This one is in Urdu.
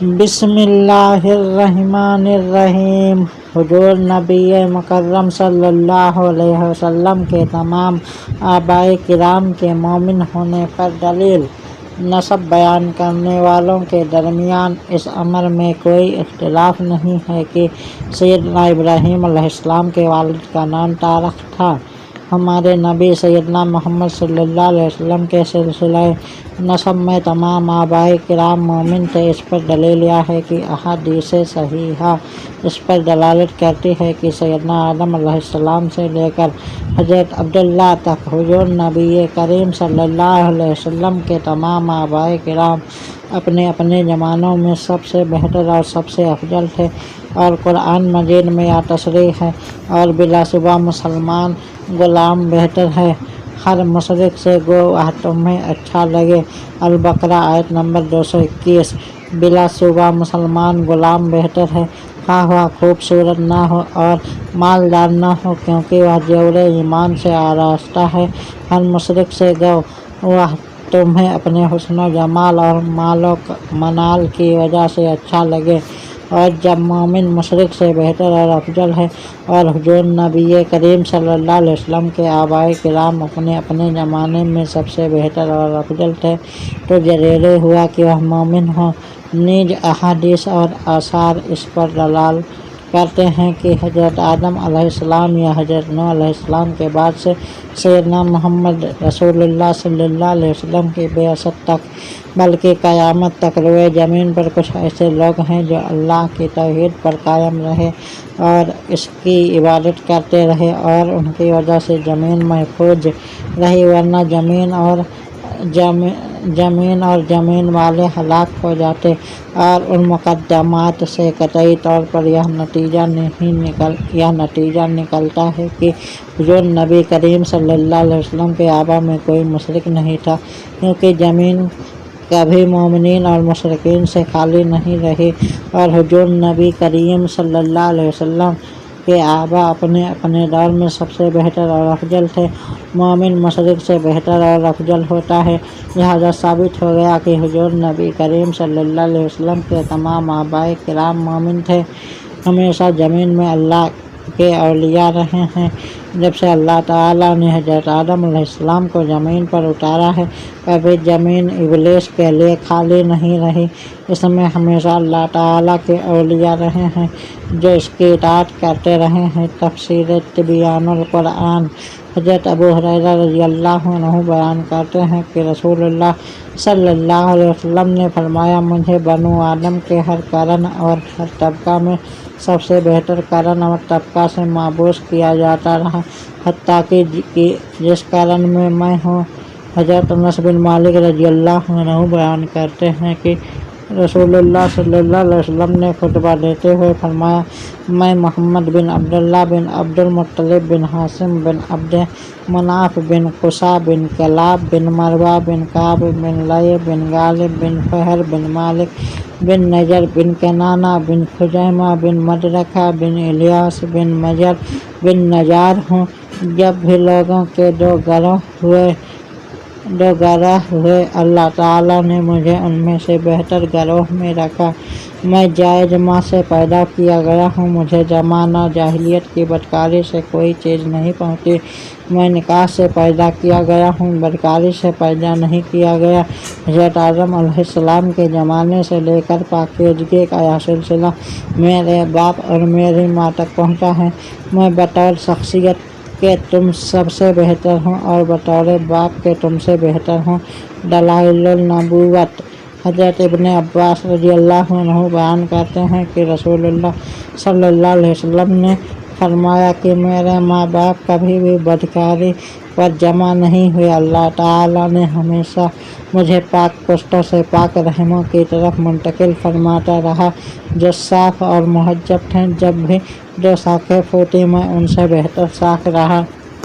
بسم اللہ الرحمن الرحیم۔ حضور نبی مکرم صلی اللہ علیہ وسلم کے تمام آباء کرام کے مومن ہونے پر دلیل۔ نسب بیان کرنے والوں کے درمیان اس امر میں کوئی اختلاف نہیں ہے کہ سیدنا ابراہیم علیہ السلام کے والد کا نام طارق تھا۔ ہمارے نبی سیدنا محمد صلی اللہ علیہ وسلم کے سلسلہ نسب میں تمام آباء کرام مومن تھے۔ اس پر دلیل یہ ہے کہ احادیث صحیحہ اس پر دلالت کرتی ہے کہ سیدنا آدم علیہ السلام سے لے کر حضرت عبداللہ تک حضور نبی کریم صلی اللہ علیہ وسلم کے تمام آباء کرام اپنے اپنے زمانوں میں سب سے بہتر اور سب سے افضل تھے، اور قرآن مجید میں یہ تصریح ہے، اور بلا شبہ مسلمان غلام بہتر ہے ہر مشرک سے گو وہ تمہیں اچھا لگے۔ البقرہ آیت نمبر 221۔ بلا شبہ مسلمان غلام بہتر ہے، خواہ وہ خوبصورت نہ ہو اور مالدار نہ ہو، کیونکہ وہ جوہر ایمان سے آراستہ ہے۔ ہر مشرک سے گو وہ تمہیں اپنے حسن و جمال اور مال و منال کی وجہ سے اچھا لگے، اور جب مومن مشرک سے بہتر اور افضل ہے، اور حضور نبی کریم صلی اللہ علیہ وسلم کے آباء کرام اپنے اپنے زمانے میں سب سے بہتر اور افضل تھے، تو ضروری ہوا کہ وہ مومن ہوں۔ نیز احادیث اور آثار اس پر دلالت کرتے ہیں کہ حضرت آدم علیہ السلام یا حضرت نوح علیہ السلام کے بعد سے سیدنا محمد رسول اللہ صلی اللہ علیہ وسلم کی بعثت تک، بلکہ قیامت تک روئے زمین پر کچھ ایسے لوگ ہیں جو اللہ کی توحید پر قائم رہے اور اس کی عبادت کرتے رہے، اور ان کی وجہ سے زمین محفوظ رہی، ورنہ زمین والے ہلاک ہو جاتے۔ اور ان مقدمات سے قطعی طور پر یہ نتیجہ نکلتا ہے کہ حضور نبی کریم صلی اللہ علیہ وسلم کے آباء میں کوئی مشرک نہیں تھا، کیونکہ زمین کبھی مومنین اور مشرکین سے خالی نہیں رہی، اور حضور نبی کریم صلی اللہ علیہ وسلم کے آباء اپنے اپنے دور میں سب سے بہتر اور افضل تھے۔ مومن مشرک سے بہتر اور افضل ہوتا ہے، لہذا ثابت ہو گیا کہ حضور نبی کریم صلی اللہ علیہ وسلم کے تمام آباء کرام مومن تھے۔ ہمیشہ زمین میں اللہ کے اولیاء رہے ہیں۔ جب سے اللہ تعالیٰ نے حضرت آدم علیہ السلام کو زمین پر اتارا ہے، کبھی زمین ابلیس کے لیے خالی نہیں رہی، اس میں ہمیشہ اللہ تعالیٰ کے اولیاء رہے ہیں جو اس کی اطاعت کرتے رہے ہیں۔ تفسیر تبیان القرآن۔ حضرت ابو ہریرہ رضی اللہ عنہ بیان کرتے ہیں کہ رسول اللہ صلی اللہ علیہ وسلم نے فرمایا، مجھے بنو آدم کے ہر قرن اور ہر طبقہ میں سب سے بہتر قرن اور طبقہ سے مابعوث کیا جاتا رہا، حتیٰ کہ جس قرن میں میں ہوں۔ حضرت انس بن مالک رضی اللہ عنہ بیان کرتے ہیں کہ رسول اللہ صلی اللہ علیہ وسلم نے خطبہ دیتے ہوئے فرمایا، میں محمد بن عبداللہ بن عبد المطلب بن ہاشم بن عبد مناف بن قصی بن کلاب بن مروہ بن کعب بن لئی بن غالب بن فہر بن مالک بن نجر بن کنانہ بن خزیمہ بن مدرکہ بن الیاس بن مجر بن نجار ہوں۔ جب بھی لوگوں کے دو گروہ ہوئے، اللہ تعالیٰ نے مجھے ان میں سے بہتر گروہ میں رکھا۔ میں جائز ماں سے پیدا کیا گیا ہوں، مجھے زمانہ جاہلیت کی بدکاری سے کوئی چیز نہیں پہنچی۔ میں نکاح سے پیدا کیا گیا ہوں، بدکاری سے پیدا نہیں کیا گیا۔ حضرت آدم علیہ السلام کے زمانے سے لے کر پاکیزگی کا یہ سلسلہ میرے باپ اور میری ماں تک پہنچا ہے۔ میں بطور شخصیت کہ تم سب سے بہتر ہوں، اور بطور باپ کے تم سے بہتر ہوں۔ دلائل النبوت۔ حضرت ابن عباس رضی اللہ عنہ بیان کرتے ہیں کہ رسول اللہ صلی اللہ علیہ وسلم نے فرمایا کہ میرے ماں باپ کبھی بھی بدکاری پر جمع نہیں ہوئے۔ اللہ تعالیٰ نے ہمیشہ مجھے پاک پشتوں سے پاک رحموں کی طرف منتقل فرماتا رہا جو صاف اور محجب تھے۔ جب بھی جو ساکھیں پھوٹی میں ان سے بہتر ساکھ رہا۔